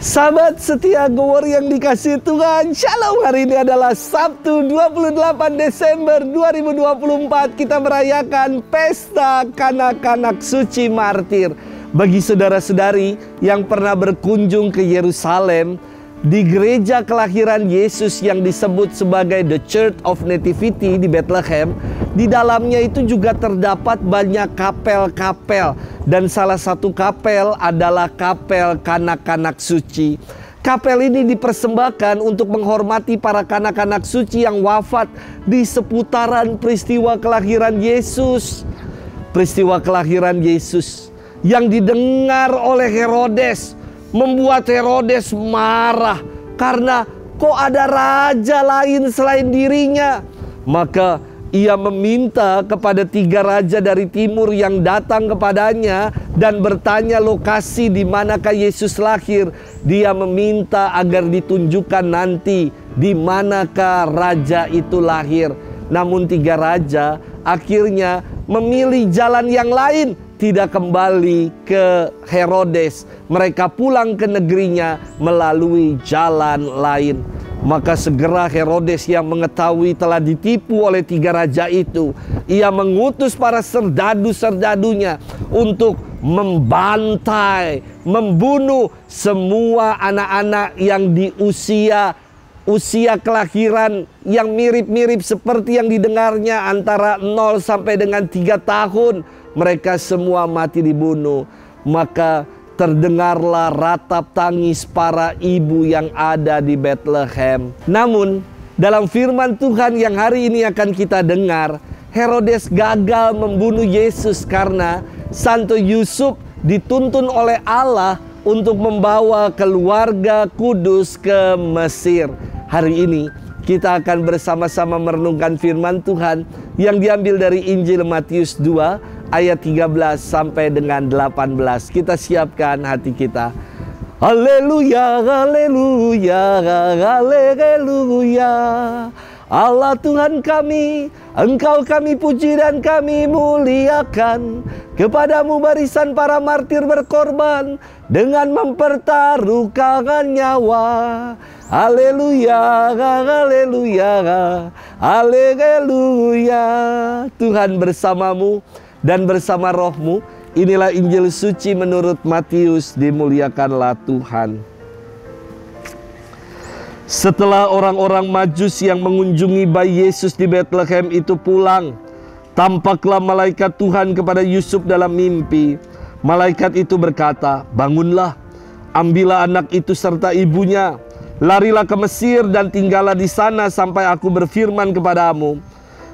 Sahabat setia Gower yang dikasihi Tuhan, Shalom. Hari ini adalah Sabtu 28 Desember 2024. Kita merayakan Pesta Kanak-Kanak Suci Martir. Bagi saudara-saudari yang pernah berkunjung ke Yerusalem, di gereja kelahiran Yesus yang disebut sebagai The Church of Nativity di Bethlehem, di dalamnya itu juga terdapat banyak kapel-kapel. Dan salah satu kapel adalah kapel kanak-kanak suci. Kapel ini dipersembahkan untuk menghormati para kanak-kanak suci yang wafat di seputaran peristiwa kelahiran Yesus. Peristiwa kelahiran Yesus yang didengar oleh Herodes membuat Herodes marah karena kok ada raja lain selain dirinya. Maka ia meminta kepada 3 raja dari timur yang datang kepadanya dan bertanya lokasi di manakah Yesus lahir. Dia meminta agar ditunjukkan nanti di manakah raja itu lahir. Namun 3 raja akhirnya memilih jalan yang lain, tidak kembali ke Herodes. Mereka pulang ke negerinya melalui jalan lain. Maka segera Herodes yang mengetahui telah ditipu oleh 3 raja itu, ia mengutus para serdadu-serdadunya untuk membantai, membunuh semua anak-anak yang di usia kelahiran yang mirip-mirip seperti yang didengarnya antara 0 sampai dengan 3 tahun. Mereka semua mati dibunuh. Maka terdengarlah ratap tangis para ibu yang ada di Bethlehem. Namun dalam firman Tuhan yang hari ini akan kita dengar, Herodes gagal membunuh Yesus karena Santo Yusuf dituntun oleh Allah untuk membawa keluarga kudus ke Mesir. Hari ini kita akan bersama-sama merenungkan firman Tuhan yang diambil dari Injil Matius 2 ayat 13 sampai dengan 18. Kita siapkan hati kita. Haleluya, haleluya, haleluya. Allah Tuhan kami, Engkau kami puji dan kami muliakan. Kepadamu barisan para martir berkorban dengan mempertaruhkan nyawa. Haleluya, haleluya, haleluya. Tuhan bersamamu dan bersama rohmu. Inilah Injil suci menurut Matius. Dimuliakanlah Tuhan. Setelah orang-orang Majus yang mengunjungi bayi Yesus di Bethlehem itu pulang, tampaklah malaikat Tuhan kepada Yusuf dalam mimpi. Malaikat itu berkata, "Bangunlah, ambillah anak itu serta ibunya, larilah ke Mesir dan tinggallah di sana sampai aku berfirman kepadamu.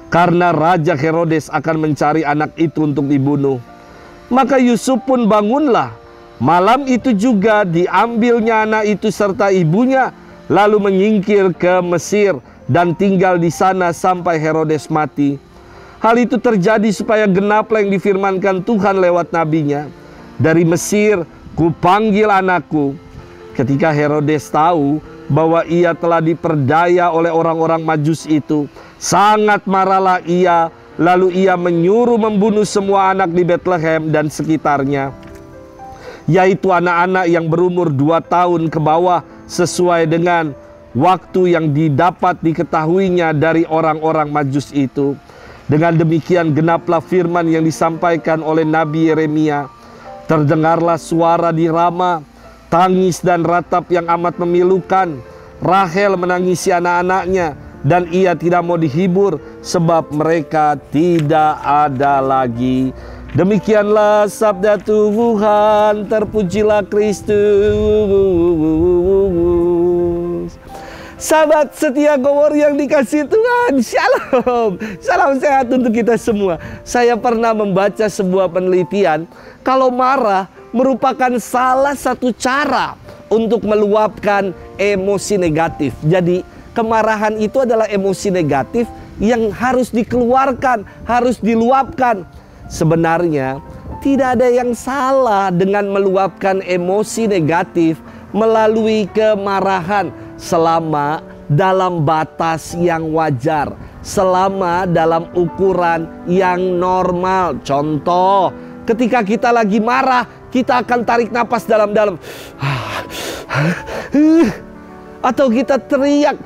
Karena Raja Herodes akan mencari anak itu untuk dibunuh." Maka Yusuf pun bangunlah. Malam itu juga diambilnya anak itu serta ibunya, lalu menyingkir ke Mesir dan tinggal di sana sampai Herodes mati. Hal itu terjadi supaya genaplah yang difirmankan Tuhan lewat nabinya. "Dari Mesir kupanggil anakku." Ketika Herodes tahu bahwa ia telah diperdaya oleh orang-orang Majus itu, sangat marahlah ia. Lalu ia menyuruh membunuh semua anak di Bethlehem dan sekitarnya, yaitu anak-anak yang berumur 2 tahun ke bawah, sesuai dengan waktu yang didapat diketahuinya dari orang-orang Majus itu. Dengan demikian genaplah firman yang disampaikan oleh Nabi Yeremia. Terdengarlah suara di Rama, tangis dan ratap yang amat memilukan. Rahel menangisi anak-anaknya, dan ia tidak mau dihibur sebab mereka tidak ada lagi. Demikianlah sabda Tuhan. Terpujilah Kristus. Sahabat setia Gower yang dikasihi Tuhan, Shalom. Salam sehat untuk kita semua. Saya pernah membaca sebuah penelitian, kalau marah merupakan salah satu cara untuk meluapkan emosi negatif. Jadi kemarahan itu adalah emosi negatif yang harus dikeluarkan, harus diluapkan. Sebenarnya tidak ada yang salah dengan meluapkan emosi negatif melalui kemarahan, selama dalam batas yang wajar, selama dalam ukuran yang normal. Contoh, ketika kita lagi marah, kita akan tarik napas dalam-dalam. Atau kita teriak,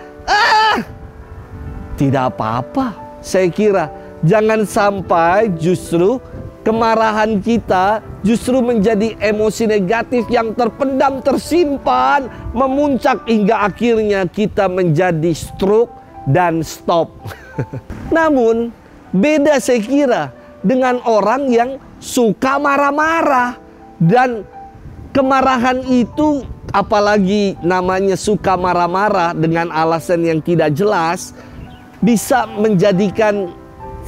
tidak apa-apa. Saya kira jangan sampai justru kemarahan kita justru menjadi emosi negatif yang terpendam, tersimpan, memuncak hingga akhirnya kita menjadi stroke dan stop. Namun beda saya kira dengan orang yang suka marah-marah. Dan kemarahan itu, apalagi namanya suka marah-marah dengan alasan yang tidak jelas, bisa menjadikan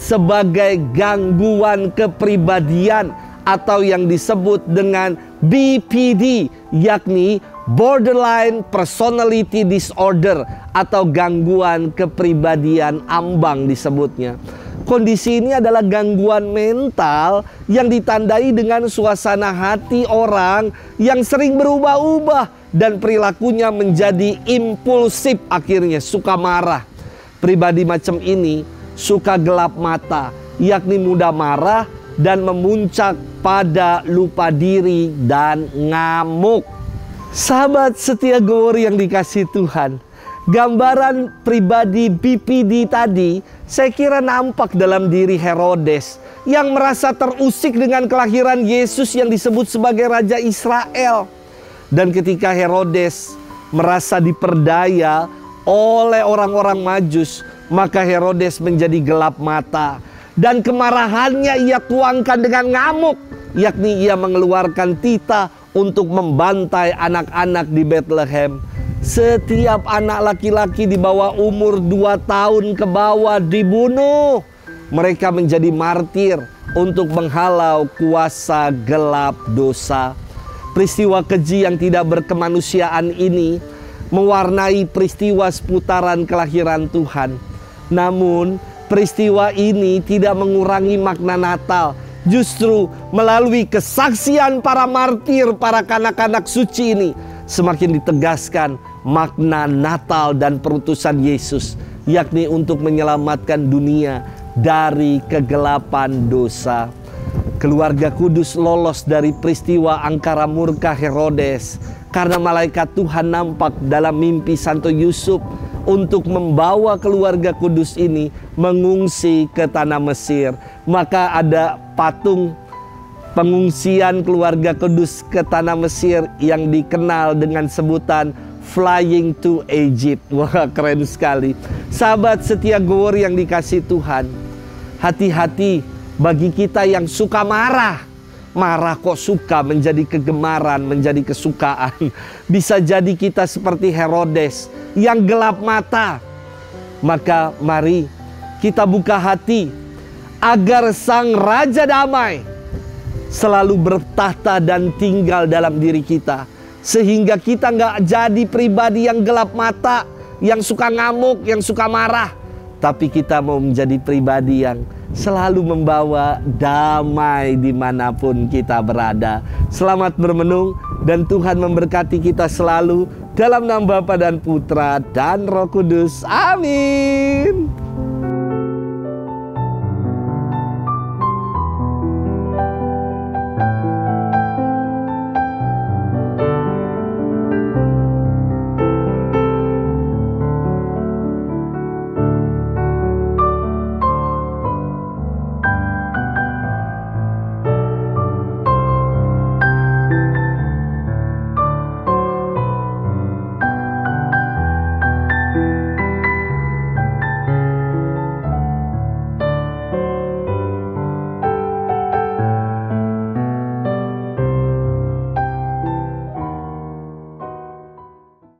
sebagai gangguan kepribadian atau yang disebut dengan BPD, yakni Borderline Personality Disorder atau gangguan kepribadian ambang disebutnya. Kondisi ini adalah gangguan mental yang ditandai dengan suasana hati orang yang sering berubah-ubah dan perilakunya menjadi impulsif, akhirnya suka marah. Pribadi macam ini suka gelap mata, yakni mudah marah dan memuncak pada lupa diri dan ngamuk. Sahabat setia Glory yang dikasihi Tuhan, gambaran pribadi BPD tadi saya kira nampak dalam diri Herodes yang merasa terusik dengan kelahiran Yesus yang disebut sebagai Raja Israel. Dan ketika Herodes merasa diperdaya oleh orang-orang Majus, maka Herodes menjadi gelap mata. Dan kemarahannya ia tuangkan dengan ngamuk, yakni ia mengeluarkan titah untuk membantai anak-anak di Bethlehem. Setiap anak laki-laki di bawah umur 2 tahun ke bawah dibunuh. Mereka menjadi martir untuk menghalau kuasa gelap dosa. Peristiwa keji yang tidak berkemanusiaan ini mewarnai peristiwa seputaran kelahiran Tuhan. Namun peristiwa ini tidak mengurangi makna Natal. Justru melalui kesaksian para martir, para kanak-kanak suci ini, semakin ditegaskan makna Natal dan perutusan Yesus, yakni untuk menyelamatkan dunia dari kegelapan dosa. Keluarga kudus lolos dari peristiwa angkara murka Herodes karena malaikat Tuhan nampak dalam mimpi Santo Yusuf untuk membawa keluarga kudus ini mengungsi ke tanah Mesir. Maka ada patung pengungsian keluarga kudus ke tanah Mesir yang dikenal dengan sebutan Flying to Egypt. Wah, keren sekali. Sahabat setia Glory yang dikasihi Tuhan, hati-hati bagi kita yang suka marah. Marah kok suka menjadi kegemaran, menjadi kesukaan. Bisa jadi kita seperti Herodes yang gelap mata. Maka mari kita buka hati agar Sang Raja Damai selalu bertahta dan tinggal dalam diri kita. Sehingga kita nggak jadi pribadi yang gelap mata, yang suka ngamuk, yang suka marah. Tapi kita mau menjadi pribadi yang selalu membawa damai dimanapun kita berada. Selamat bermenung dan Tuhan memberkati kita selalu dalam nama Bapa dan Putra dan Roh Kudus. Amin.